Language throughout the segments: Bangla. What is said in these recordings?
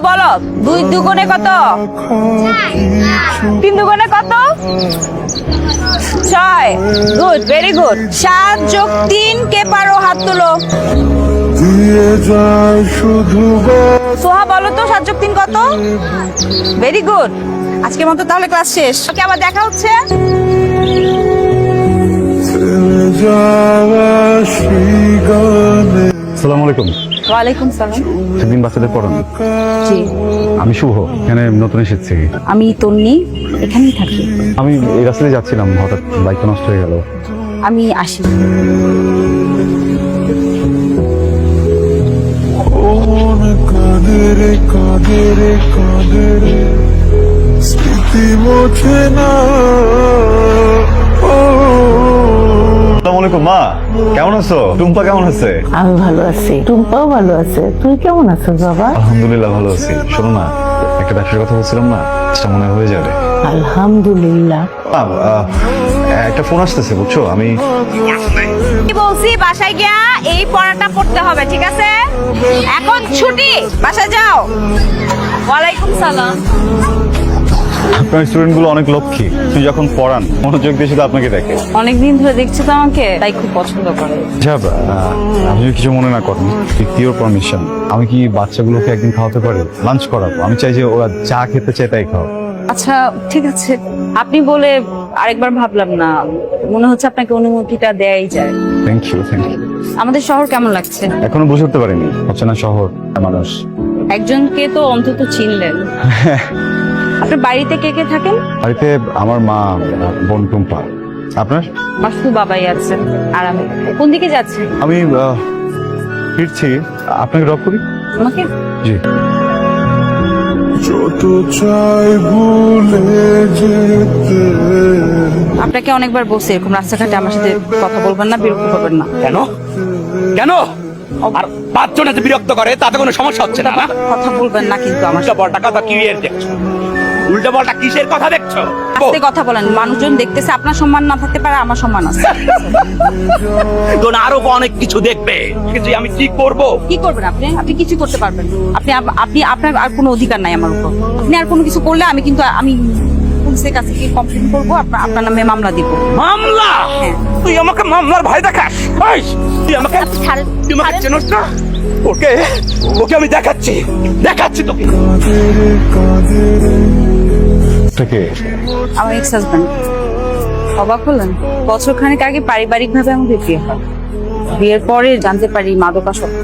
বলো 2 দুগুণে কত? 3 দুগুণে কত? 6। Good, very good. 7 যোগ 3 কে পারো? হাত তুলো। সোহা বলো তো 7 যোগ 3 কত? Very good. আজকের মতো তাহলে ক্লাস শেষ। ওকে, আবার দেখা হচ্ছে। আসসালামু আলাইকুম। ওয়ালাইকুম সালাম। সেদিন বাচ্চাদের পড়ান? জি। আমি শুভ, এখানে নতুন এসেছি। আমি তন্নি, এখানেই থাকি। আমি এই রাস্তায় যাচ্ছিলাম, হঠাৎ বাইকটা নষ্ট হয়ে গেল। আমি আসি। আসসালামু আলাইকুম মা, কেমন আছো? টুম্পা কেমন আছে? আমি ভালো আছি, টুম্পাও ভালো আছে। তুই কেমন আছিস বাবা? আলহামদুলিল্লাহ ভালো আছি। শোনো না, একটা ব্যবসার কথা বলছিলাম না, সেটা মনে হয় হয়ে যাবে। আলহামদুলিল্লাহ। মা, একটা ফোন আসতেছে বুঝছো, আমি কি বলছি, বাসায় গিয়া এই পড়াটা পড়তে হবে, ঠিক আছে? এখন ছুটি, বাসায় যাও। ওয়ালাইকুম সালাম। আপনার স্টুডেন্ট গুলো অনেক লক্ষ্মী, তুই যখন পড়ান মনোযোগ দিয়ে শুধু আপনাকে দেখে। অনেকদিন ধরে দেখছি তো আমাকে, তাই খুব পছন্দ করে। আচ্ছা, আপনি কিছু মনে না করেন, ইওর পারমিশন, আমি কি বাচ্চাগুলোকে একদিন খাওয়াতে পারি? লাঞ্চ করাবো, আমি চাই যে ওরা যা খেতে চায় তাই খাও। আচ্ছা ঠিক আছে, আপনি বলে আরেকবার ভাবলাম না, মনে হচ্ছে আপনাকে অনুমতিটা দেয়াই যায়। Thank you, thank you. আমাদের শহর কেমন লাগছে? এখনো বুঝে উঠতে পারিনি, হচ্ছে না শহর মানুষ। একজনকে তো অন্তত চিনলেন। আপনার বাড়িতে কে কে থাকেন? বাড়িতে আমার মা, বোন টুম্পা। আপনার? আমার শুধু বাবাই আছে। আর আমি কোন দিকে যাচ্ছেন? আমি ফিরছি, আপনাকে ড্রপ করি। আমাকে? জি। যত চাই ভুলে যেতে। আপনাকে অনেকবার বলছি এরকম রাস্তাঘাটে আমার সাথে কথা বলবেন না, বিরক্ত করবেন না। কেন কেন আর 5 জন এত বিরক্ত করে, তাতে কোনো সমস্যা হচ্ছে না? কথা বলবেন না কিন্তু আমার উল্টা পাল্টা কথা কি এর দেখছো? উল্টা পাল্টা কিসের কথা দেখছো? সাথে কথা বলেন, মানুষজন দেখতেছে। আপনার সম্মান না থাকতে পারে, আমার সম্মান আছে। তোর আরো অনেক কিছু দেখবে, কিন্তু আমি কি করব? কি করবেন আপনি? আপনি কিছু করতে পারবেন না। আপনি আপনার আর কোনো অধিকার নাই আমার উপর। আপনি আর কোনো কিছু করলে আমি পুলিশের কাছে কি কমপ্লেন করবো, আপনার নামে মামলা দিব। মামলা? হ্যাঁ। তুই আমাকে মামলার ভয় দেখাস? এই, তুই আমাকে ছাড়েন, তুই আমাকে ছাড়েন। চেনস না? ওকে ওকে আমি দেখাচ্ছি তোকে। থেকে আমার এক্স হাজব্যান্ড। অবাক হলেন? বছর খানেক আগে পারিবারিক ভাবে আমাদের বিয়ে হয়। বিয়ের পরে জানতে পারি মাদকাসক্ত,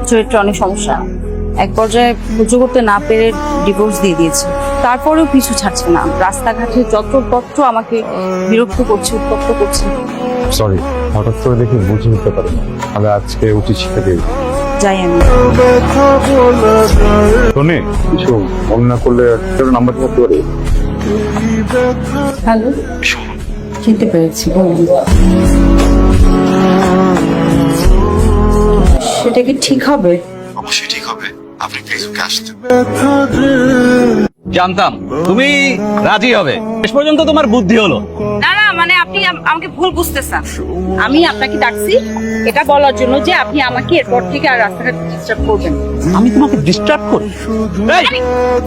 চরিত্রে অনেক সমস্যা। এক পর্যায়ে সহ্য করতে না পেরে ডিভোর্স দিয়ে দিয়েছে। তারপরেও পিছু ছাড়ছে না, রাস্তাঘাটে যত্রতত্র আমাকে বিরক্ত করছে, উত্তপ্ত করছে। সরি, হঠাৎ করে দেখে বুঝে উঠতে পারি না, তাহলে আজকে উচিত শিক্ষা দিই। যাই আমি। শোনে, কিছু মনে না করলে নাম্বার থাকতে পারি। হ্যালো, চিনতে পেরেছি, বলুন। সেটা কি ঠিক হবে? অবশ্যই ঠিক হবে, আপনি প্লিজ ওকে আসতে। জানতাম তুমি রাজি হবে, শেষ পর্যন্ত তোমার বুদ্ধি হলো। না না, মানে আপনি আমাকে ভুল বুঝতেছেন। আমি আপনাকে ডাকছি এটা বলার জন্য যে আপনি আমাকে এরপর থেকে আর রাস্তাঘাটে ডিস্টার্ব করবেন না। আমি তোমাকে ডিস্টার্ব করি? এই,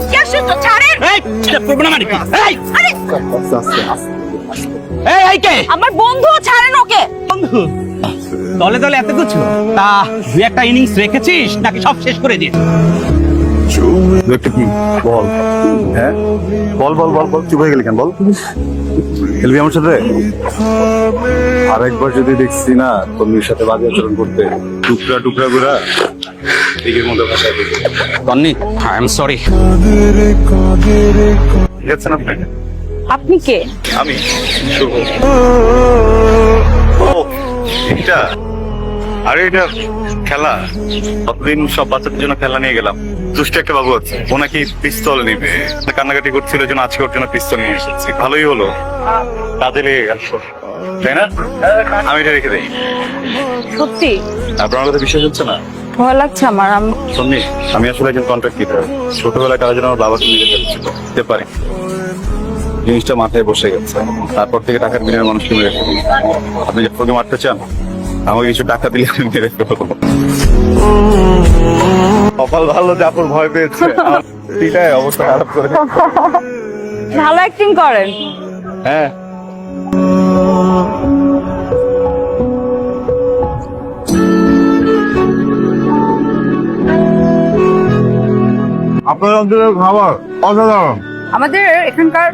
কি আশ্চর্য, ছাড়েন। এই, ডিস্টার্ব করবো না মানে কি? এই, আরে এই কে? আমার বন্ধু, ছাড়েন ওকে। বন্ধু? দলে দলে এত কিছু, তা 2-1টা ইনিংস রেখেছিস নাকি সব শেষ করে দিয়েছিস? একটা কি বল? হ্যাঁ বল বল বল বল, চুপ হয়ে গেলি কেন? বল, খেলবি আমার সাথে? আরেকবার যদি দেখছি না তোর সাথে বাজে আচরণ করতে, টুকরা টুকরা করে দিকের মধ্যে ভাষায় দিবি। তন্নি, আই এম সরি। ঠিক আছে না আপনাকে? আপনি কে? আমি শুভ। ও এটা, আরে এটা খেলা। কতদিন সব বাচ্চাদের জন্য খেলা নিয়ে গেলাম, দুষ্ট একটা বাবু আছে, ও নাকি পিস্তল নিবে, কান্নাকাটি করছিল, জন্য আজকে ওর জন্য পিস্তল নিয়ে এসেছি। ভালোই হলো, কাজে লেগে গেল, তাই না? আমি এটা রেখে দিই। সত্যি আপনার কথা বিশ্বাস হচ্ছে না? ভয় লাগছে আমার। সন্নি, আমি আসলে একজন কন্ট্রাক্ট কিপার। ছোটবেলায় কারোর জন্য আমার বাবাকে নিয়ে যেতে হতে পারে, জিনিসটা মাথায় বসে গেছে। তারপর থেকে টাকার বিনিময়ে মানুষকে মেরে ফেলি। আপনি যখন মারতে চান, আমাকে কিছু টাকা দিলে আমি মেরে ফেলবো। কপাল ভালো জাফর ভয় পেয়েছে এটাই অবস্থা খারাপ করে ভালো অ্যাক্টিং করেন। হ্যাঁ আপনার অঞ্চলের খাবার অসাধারণ। আমাদের এখানকার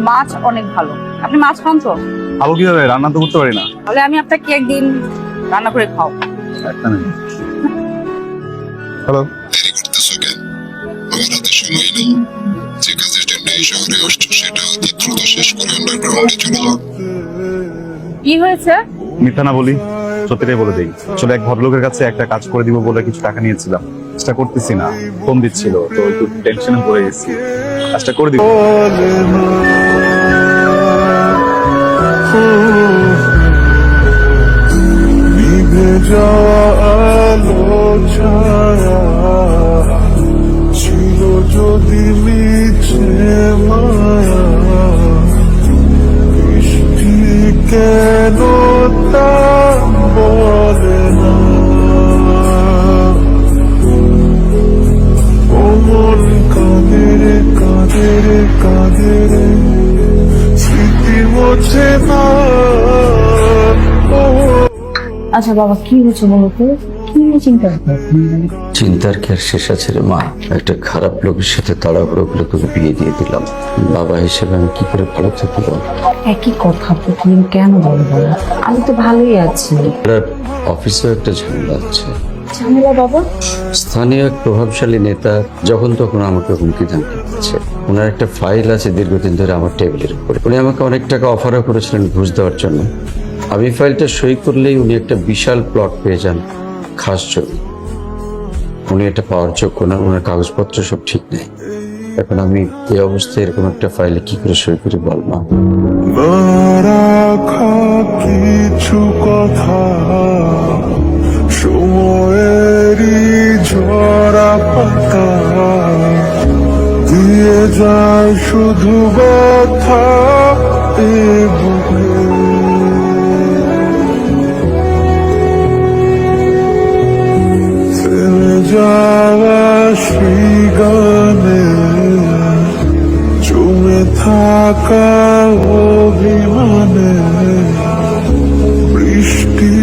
মাছ অনেক ভালো। আপনি মাছ খান তো? খাবো কিভাবে, রান্না তো করতে পারি না। তাহলে আমি আপনাকে একদিন রান্না করে খাও। হ্যালো, দেরি করতেছো কেন? আমার হাতে সময় নেই। যে কাজের জন্য এই শহরে আসছো সেটা অতি দ্রুত শেষ করে আন্ডারগ্রাউন্ডে চলে যাও। কি হয়েছে? মিথ্যা না বলি, সত্যিটাই বলে দিই। আসলে এক ভদ্রলোকের কাছে একটা কাজ করে দিব বলে কিছু টাকা নিয়েছিলাম, কাজটা করতেছি না, ফোন দিচ্ছিল তো একটু টেনশনে পড়ে গেছি। কাজটা করে দিব। নিভে যাওয়া আলো ছায়া ছিল যদি মিছে মায়া, বৃষ্টি কেন তা বলে না। ও মন কাঁদে রে কাঁদে রে কাঁদে রে, স্মৃতি মোছে না। ও আচ্ছা বাবা, কি হয়েছে বলো তো? কি নিয়ে চিন্তা করছো? চিন্তার কি আর শেষ আছে রে মা? একটা খারাপ লোকের সাথে তাড়াহুড়ো করে তোকে বিয়ে দিয়ে দিলাম। বাবা হিসেবে আমি কি করে ভালো থাকতে পারবো? একই কথা প্রতিদিন কেন বলো বাবা? আমি তো ভালোই আছি। আর অফিসেও একটা ঝামেলা আছে। ঝামেলা বাবা? স্থানীয় এক প্রভাবশালী নেতা যখন তখন আমাকে হুমকি ধামকি দিচ্ছে। ওনার একটা ফাইল আছে দীর্ঘদিন ধরে আমার টেবিলের উপরে। উনি আমাকে অনেক টাকা অফারও করেছিলেন ঘুষ দেওয়ার জন্য। আমি ফাইলটা সই করলেই উনি একটা বিশাল প্লট পেয়ে যান, খাস জমি। উনি এটা পাওয়ার যোগ্য না, ওনার কাগজপত্র সব ঠিক নেই। এখন আমি এই অবস্থায় এরকম একটা ফাইলে কি করে সই করি বল মা? না রাখা কিছু কথা সময়েরই ঝরা পাতা দিয়ে যায় শুধু ব্যথা এ বুকে। থেমে যাওয়া সেই গানে জমে থাকা অভিমানে, বৃষ্টি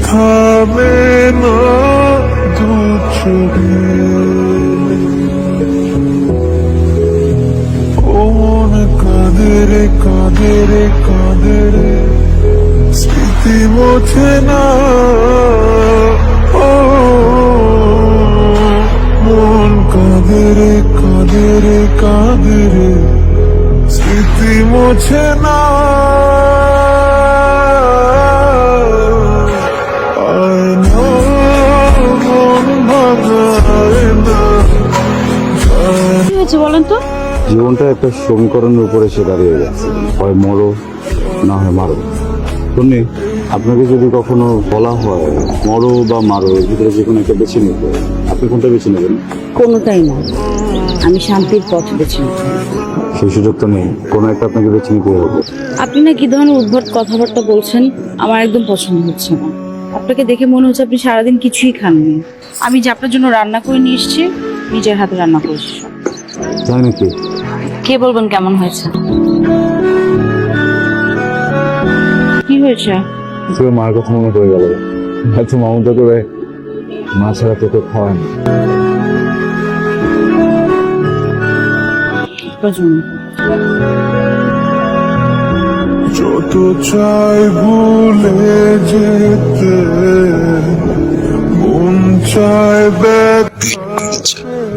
থামে না দু চোখে। ও মন কাঁদে রে কাঁদে রে কাঁদে রে, স্মৃতি মোছে না। ও মন কাঁদে রে কাঁদে রে কাঁদে রে, স্মৃতি মোছে না। আয় না মন ভাঙায় না। কি হয়েছে বলেন তো? জীবনটা একটা সমীকরণের উপরে এসে দাঁড়িয়ে গেছে, হয় মরো না হয় মারো। শুনি, আপনাকে যদি কখনো বলা হয় মরো বা মারো, এর ভিতরে যে কোনো একটা বেছে নিতে, আপনি কোনটা বেছে নেবেন? কোনোটাই না, আমি শান্তির পথ বেছে নেব। সেই সুযোগ তো নেই, কোনো একটা আপনাকে বেছে নিতে হবে। আপনি না কি ধরনের উদ্ভট কথাবার্তা বলছেন, আমার একদম পছন্দ হচ্ছে না। আপনাকে দেখে মনে হচ্ছে আপনি সারাদিন কিছুই খাননি। আমি যে আপনার জন্য রান্না করে নিয়ে এসেছি, নিজের হাতে রান্না করেছি। তাই নাকি? কে বলবেন কেমন হয়েছে? কি হয়েছে? তোর মার কথা মনে পড়ে গেল। এত মমতা করে মা ছাড়া তোকে খাওয়ায় না। যত চাই ভুলে যেতে, মন চায়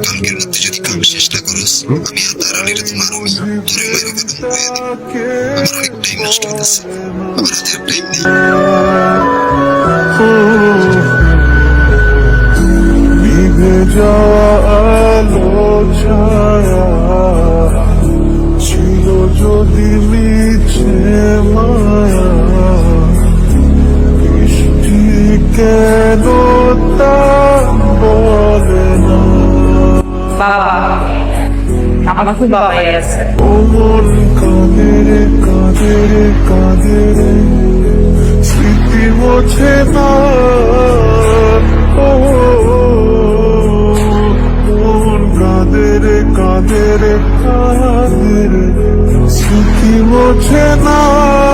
কালকে রাতে যদি কাম শেষ না করস আমি আদার আলীর তোমার আমি ধরে মারি দেব। আমার অনেক টাইম নষ্ট হইতেছে, আমার হাতে টাইম নেই। নিভে যাওয়া আলো ছায়া ছিল যদি মিছে মায়া, বৃষ্টি কেন তা বলে না। বাবা, আমার খুব বাবাই আছে। ও মন কাঁদে রে কাঁদে রে কাঁদে রে, স্মৃতি মোছে না। ও স্মৃতি মোছে না